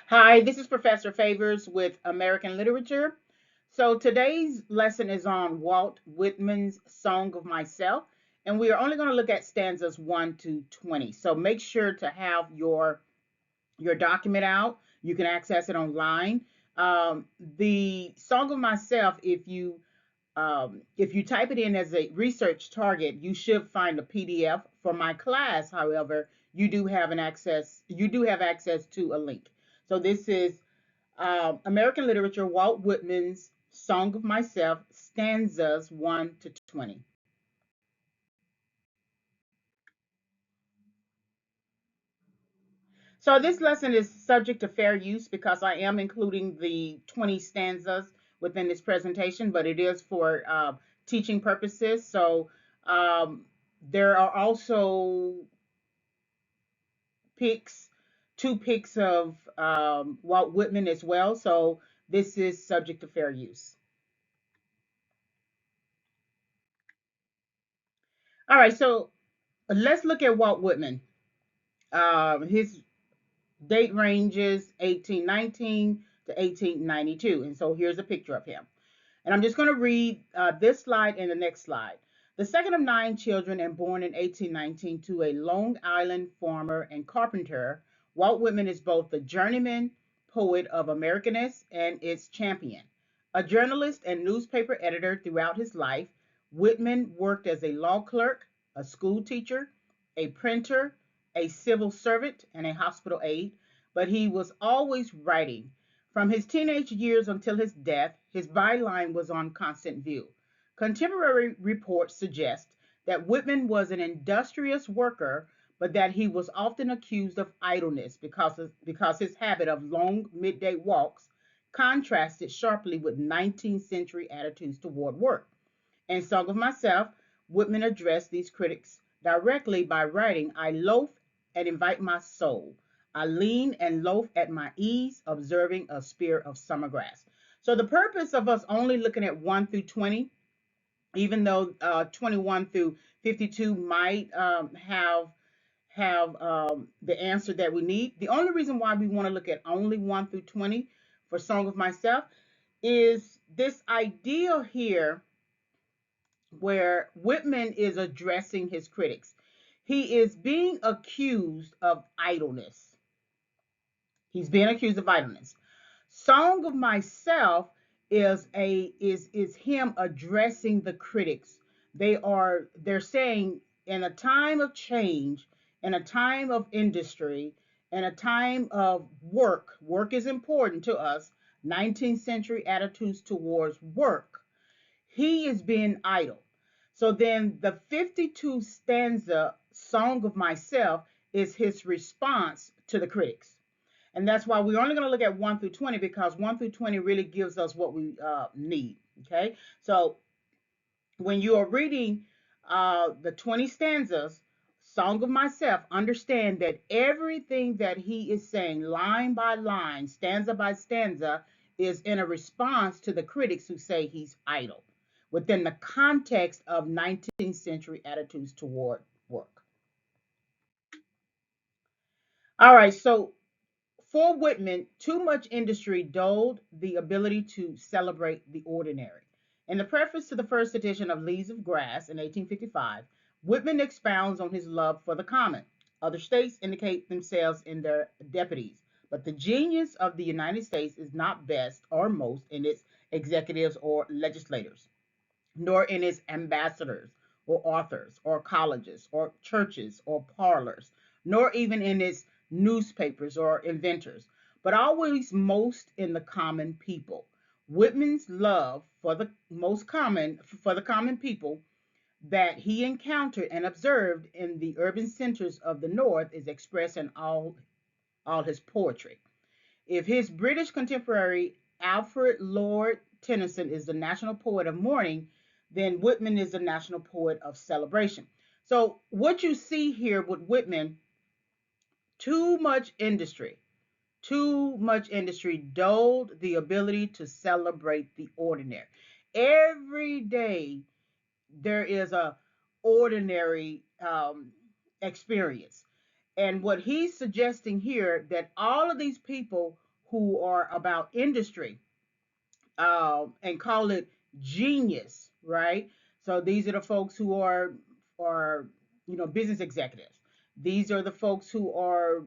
Hi, this is Professor Favors with American Literature. So today's lesson is on Walt Whitman's Song of Myself, and we are only going to look at stanzas 1 to 20. So make sure to have your document out. You can access it online. The Song of Myself, if you type it in as a research target, you should find a PDF. For my class, however, you do have access to a link. So this is American Literature, Walt Whitman's Song of Myself, stanzas 1 to 20. So this lesson is subject to fair use because I am including the 20 stanzas within this presentation, but it is for teaching purposes. So um, there are also pics, two pics of Walt Whitman as well. So this is subject to fair use. All right, so let's look at Walt Whitman. His date ranges 1819 to 1892. And so here's a picture of him. And I'm just going to read this slide and the next slide. The second of 9 children and born in 1819 to a Long Island farmer and carpenter, Walt Whitman is both the journeyman poet of Americanness and its champion. A journalist and newspaper editor throughout his life, Whitman worked as a law clerk, a school teacher, a printer, a civil servant, and a hospital aide, but he was always writing. From his teenage years until his death, his byline was on constant view. Contemporary reports suggest that Whitman was an industrious worker, but that he was often accused of idleness because his habit of long midday walks contrasted sharply with 19th century attitudes toward work. In Song of Myself, Whitman addressed these critics directly by writing, I loaf and invite my soul. I lean and loaf at my ease, observing a spear of summer grass. So the purpose of us only looking at 1 through 20, even though 21 through 52 might have the answer that we need. The only reason why we want to look at only 1 through 20 for Song of Myself is this idea here where Whitman is addressing his critics. He is being accused of idleness. He's being accused of idleness. Song of Myself is him addressing the critics. They're saying in a time of change, in a time of industry, in a time of work is important to us. 19th century attitudes towards work. He is being idle. So then the 52 stanza Song of Myself is his response to the critics. And that's why we're only going to look at 1 through 20 because 1 through 20 really gives us what we need. Okay. So when you are reading the 20 stanzas, Song of Myself, understand that everything that he is saying, line by line, stanza by stanza, is in a response to the critics who say he's idle within the context of 19th century attitudes toward work. All right, so for Whitman, too much industry dulled the ability to celebrate the ordinary. In the preface to the first edition of Leaves of Grass in 1855, Whitman expounds on his love for the common. Other states indicate themselves in their deputies, but the genius of the United States is not best or most in its executives or legislators, nor in its ambassadors or authors or colleges or churches or parlors, nor even in its newspapers or inventors, but always most in the common people. Whitman's love for the common people that he encountered and observed in the urban centers of the North is expressed in all his poetry. If his British contemporary Alfred Lord Tennyson is the national poet of mourning, then Whitman is the national poet of celebration. So, what you see here with Whitman, too much industry, too much industry dulled the ability to celebrate the ordinary. Every day there is a ordinary experience. And what he's suggesting here that all of these people who are about industry, and call it genius, right? So these are the folks who are business executives. These are the folks who are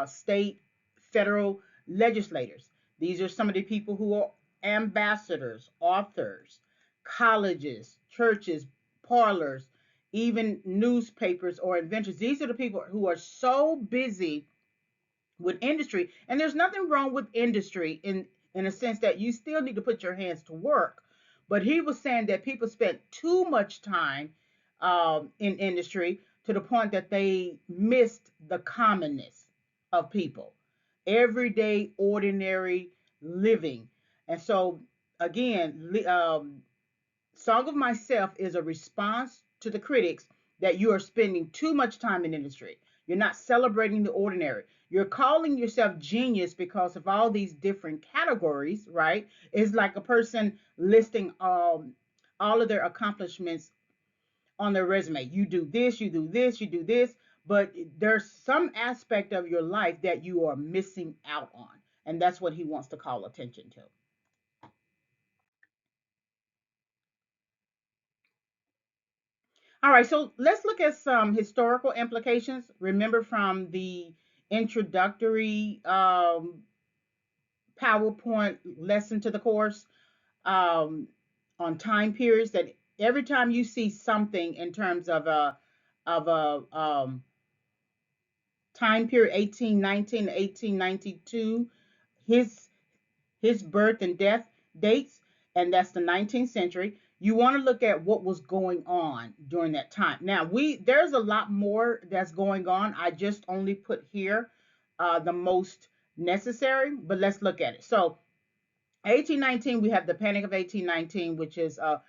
state, federal legislators. These are some of the people who are ambassadors, authors, colleges, churches, parlors, even newspapers or inventors. These are the people who are so busy with industry, and there's nothing wrong with industry in a sense that you still need to put your hands to work. But he was saying that people spent too much time in industry to the point that they missed the commonness of people, everyday ordinary living. And so again, Song of Myself is a response to the critics that you are spending too much time in industry. You're not celebrating the ordinary. You're calling yourself genius because of all these different categories, right? It's like a person listing all of their accomplishments on their resume. You do this, you do this, you do this, but there's some aspect of your life that you are missing out on. And that's what he wants to call attention to. All right, so let's look at some historical implications. Remember from the introductory PowerPoint lesson to the course um, on time periods, that every time you see something in terms of a time period 1819 to 1892, his his birth and death dates, and that's the 19th century. You want to look at what was going on during that time. Now, there's a lot more that's going on. I just only put here the most necessary, but let's look at it. So, 1819, we have the Panic of 1819, which is a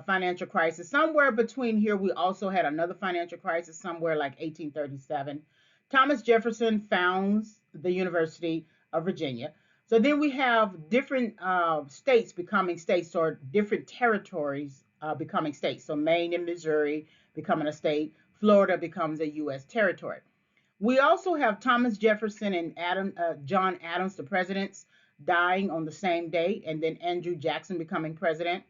financial crisis. Somewhere between here, we also had another financial crisis, somewhere like 1837. Thomas Jefferson founds the University of Virginia. So then we have different states becoming states, or different territories becoming states. So Maine and Missouri becoming a state. Florida becomes a U.S. territory. We also have Thomas Jefferson and John Adams, the presidents, dying on the same day, and then Andrew Jackson becoming president.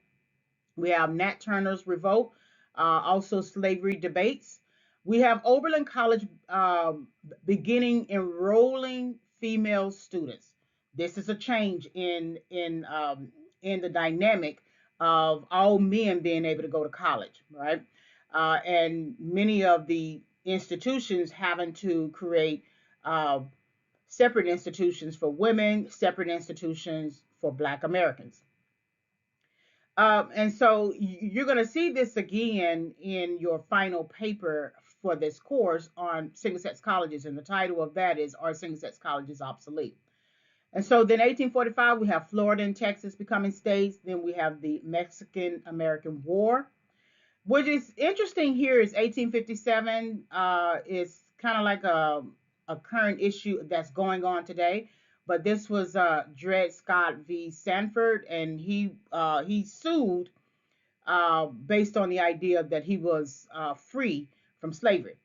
We have Nat Turner's revolt, also slavery debates. We have Oberlin College beginning enrolling female students. This is a change in the dynamic of all men being able to go to college, right? And many of the institutions having to create uh, separate institutions for women, separate institutions for Black Americans. And so you're going to see this again in your final paper for this course on single sex colleges. And the title of that is Are Single Sex Colleges Obsolete? And so then 1845, we have Florida and Texas becoming states. Then we have the Mexican American War. What is interesting here is 1857 is kind of like a current issue that's going on today. But this was Dred Scott v. Sanford, and he sued based on the idea that he was free from slavery.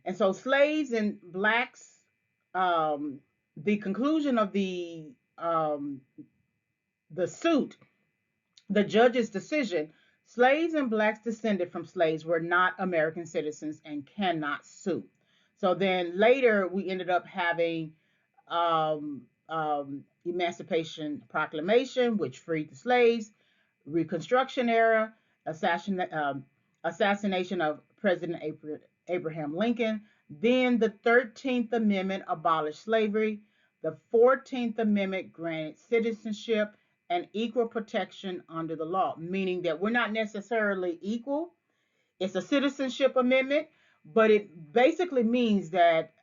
And so slaves and blacks, um, the conclusion of the suit, the judge's decision, slaves and blacks descended from slaves were not American citizens and cannot sue. So then later we ended up having Emancipation Proclamation, which freed the slaves, Reconstruction era, assassination of President Abraham Lincoln. Then the 13th Amendment abolished slavery. The 14th Amendment granted citizenship and equal protection under the law, meaning that we're not necessarily equal. It's a citizenship amendment, but it basically means that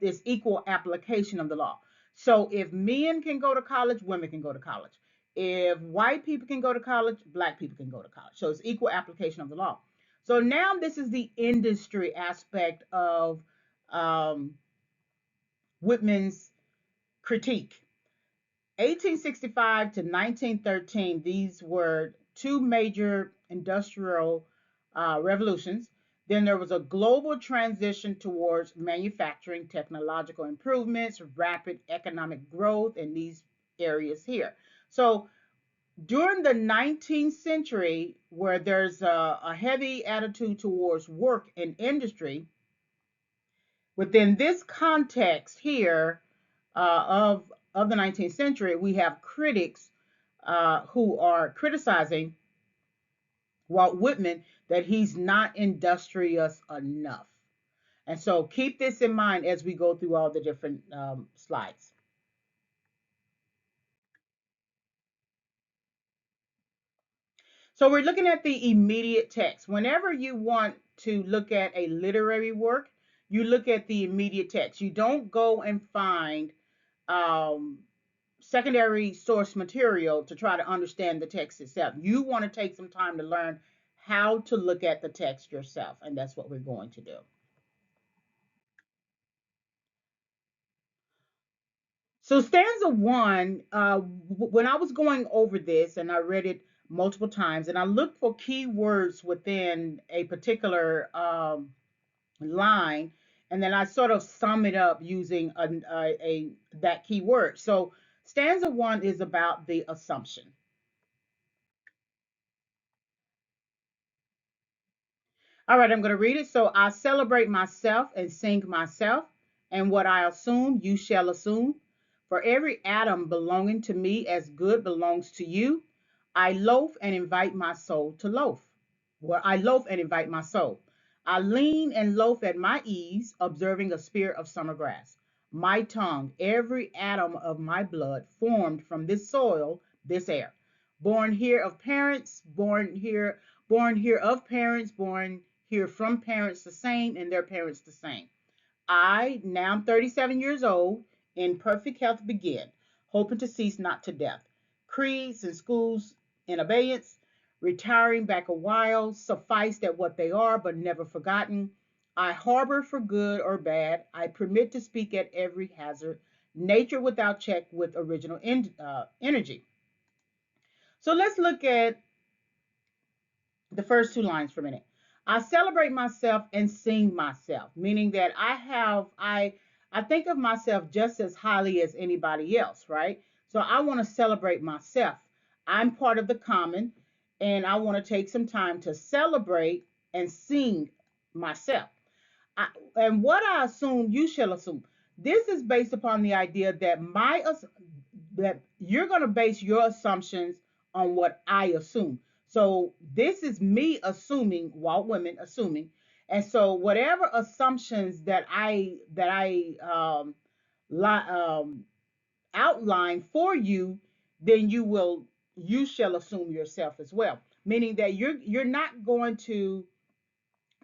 it's equal application of the law. So if men can go to college, women can go to college. If white people can go to college, black people can go to college. So it's equal application of the law. So now this is the industry aspect of um, Whitman's critique. 1865 to 1913, these were two major industrial revolutions. Then there was a global transition towards manufacturing, technological improvements, rapid economic growth in these areas here. So during the 19th century, where there's a heavy attitude towards work and industry, within this context here of the 19th century, we have critics who are criticizing Walt Whitman that he's not industrious enough. And so keep this in mind as we go through all the different slides. So we're looking at the immediate text. Whenever you want to look at a literary work, you look at the immediate text. You don't go and find um, secondary source material to try to understand the text itself. You want to take some time to learn how to look at the text yourself, and that's what we're going to do. So stanza one, when I was going over this and I read it multiple times, and I looked for key words within a particular line, and then I sort of sum it up using a that key word. So stanza one is about the assumption. All right, I'm going to read it. So I celebrate myself and sing myself, and what I assume, you shall assume. For every atom belonging to me as good belongs to you. I loaf and invite my soul to loaf. Well, I loaf and invite my soul. I lean and loaf at my ease, observing a spear of summer grass. My tongue, every atom of my blood, formed from this soil, this air. Born here of parents, born here of parents, born here from parents the same, and their parents the same. I, now I'm 37 years old, in perfect health begin, hoping to cease not to death. Creeds and schools in abeyance, retiring back a while, sufficed at what they are, but never forgotten. I harbor for good or bad. I permit to speak at every hazard. Nature without check with original energy. So let's look at the first two lines for a minute. I celebrate myself and sing myself, meaning that I think of myself just as highly as anybody else, right? So I want to celebrate myself. I'm part of the common, and I want to take some time to celebrate and sing myself. I, and what I assume, you shall assume. This is based upon the idea that that you're going to base your assumptions on what I assume. So this is me assuming, Walt Whitman assuming, and so whatever assumptions that I outline for you, then you shall assume yourself as well. Meaning that you're not going to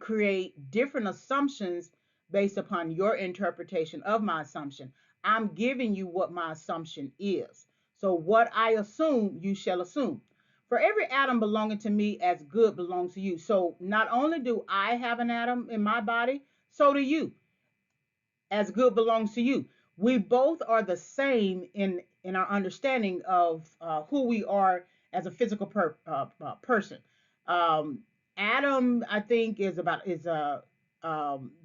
create different assumptions based upon your interpretation of my assumption. I'm giving you what my assumption is. So what I assume, you shall assume. For every atom belonging to me as good belongs to you. So not only do I have an atom in my body, so do you, as good belongs to you. We both are the same in our understanding of who we are as a physical person. Um, Atom, I think, is the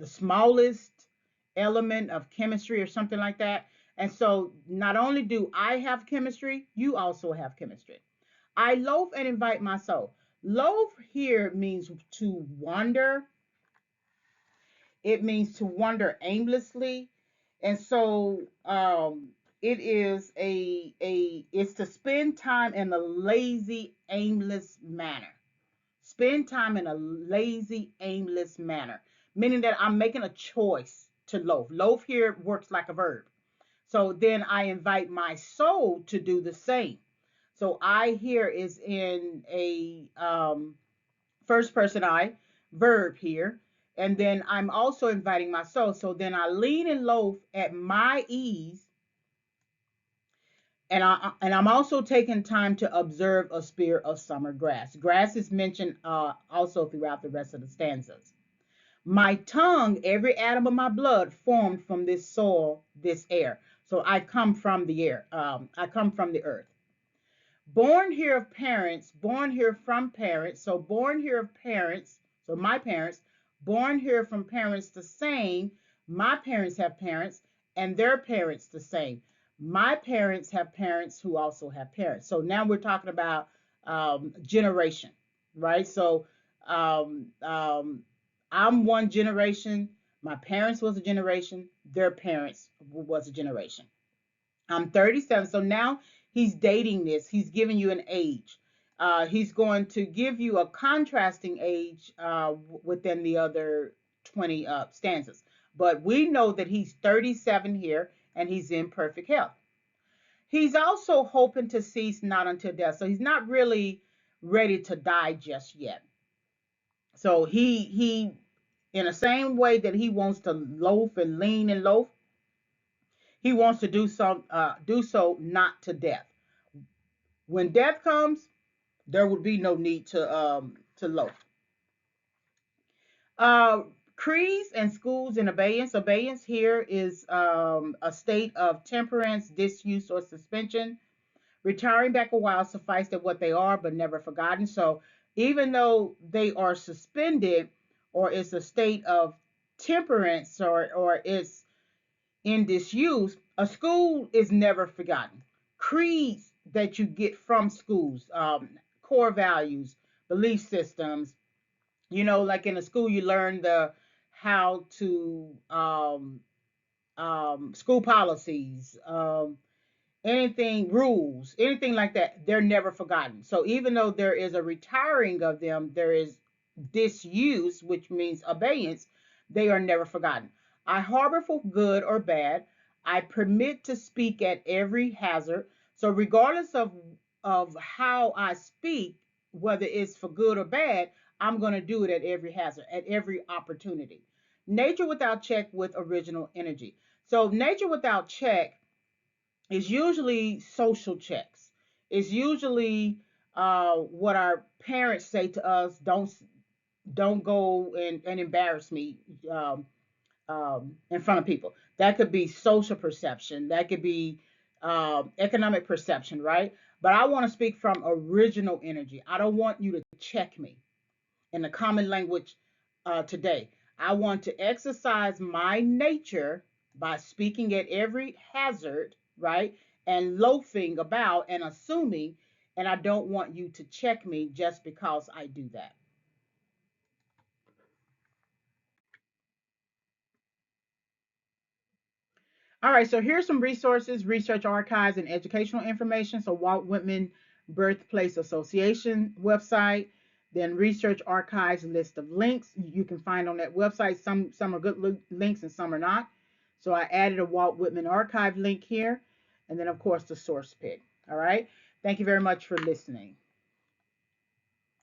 smallest element of chemistry or something like that. And so, not only do I have chemistry, you also have chemistry. I loaf and invite my soul. Loaf here means to wander, it means to wander aimlessly. And so it is it's to spend time in a lazy, aimless manner. Spend time in a lazy, aimless manner, meaning that I'm making a choice to loaf. Loaf here works like a verb. So then I invite my soul to do the same. So I here is in a first person I verb here. And then I'm also inviting my soul. So then I lean and loaf at my ease. And I'm also taking time to observe a spear of summer grass. Grass is mentioned also throughout the rest of the stanzas. My tongue, every atom of my blood, formed from this soil, this air. So I come from the air. I come from the earth. Born here of parents, born here from parents. So born here of parents. So my parents, Born here from parents the same. My parents have parents, and their parents the same. My parents have parents who also have parents. So now we're talking about generation, right? So um, um, I'm one generation. My parents was a generation. Their parents was a generation. I'm 37. So now he's dating this. He's giving you an age. He's going to give you a contrasting age within the other 20 stanzas. But we know that he's 37 here and he's in perfect health. He's also hoping to cease not until death. So he's not really ready to die just yet. So he in the same way that he wants to loaf and lean and loaf, he wants to do so not to death. When death comes, there would be no need to loaf. Uh, Creeds and schools in abeyance. Abeyance here is a state of temperance, disuse, or suspension. Retiring back a while suffice that what they are, but never forgotten. So even though they are suspended, or it's a state of temperance, or it's in disuse, a school is never forgotten. Creeds that you get from schools, core values, belief systems. Like in a school, you learn the how to school policies, anything, rules, anything like that, they're never forgotten. So even though there is a retiring of them, there is disuse, which means abeyance. They are never forgotten. I harbor for good or bad. I permit to speak at every hazard. So regardless of how I speak, whether it's for good or bad, I'm going to do it at every hazard, at every opportunity. Nature without check with original energy. So nature without check is usually social checks. It's usually what our parents say to us: don't go and embarrass me in front of people. That could be social perception. That could be economic perception, right? But I want to speak from original energy. I don't want you to check me in the common language today. I want to exercise my nature by speaking at every hazard, right? And loafing about and assuming, and I don't want you to check me just because I do that. All right, so here's some resources, research archives, and educational information. So Walt Whitman Birthplace Association website, then research archives list of links you can find on that website. Some are good links and some are not. So I added a Walt Whitman archive link here, and then of course the source pit. All right. Thank you very much for listening.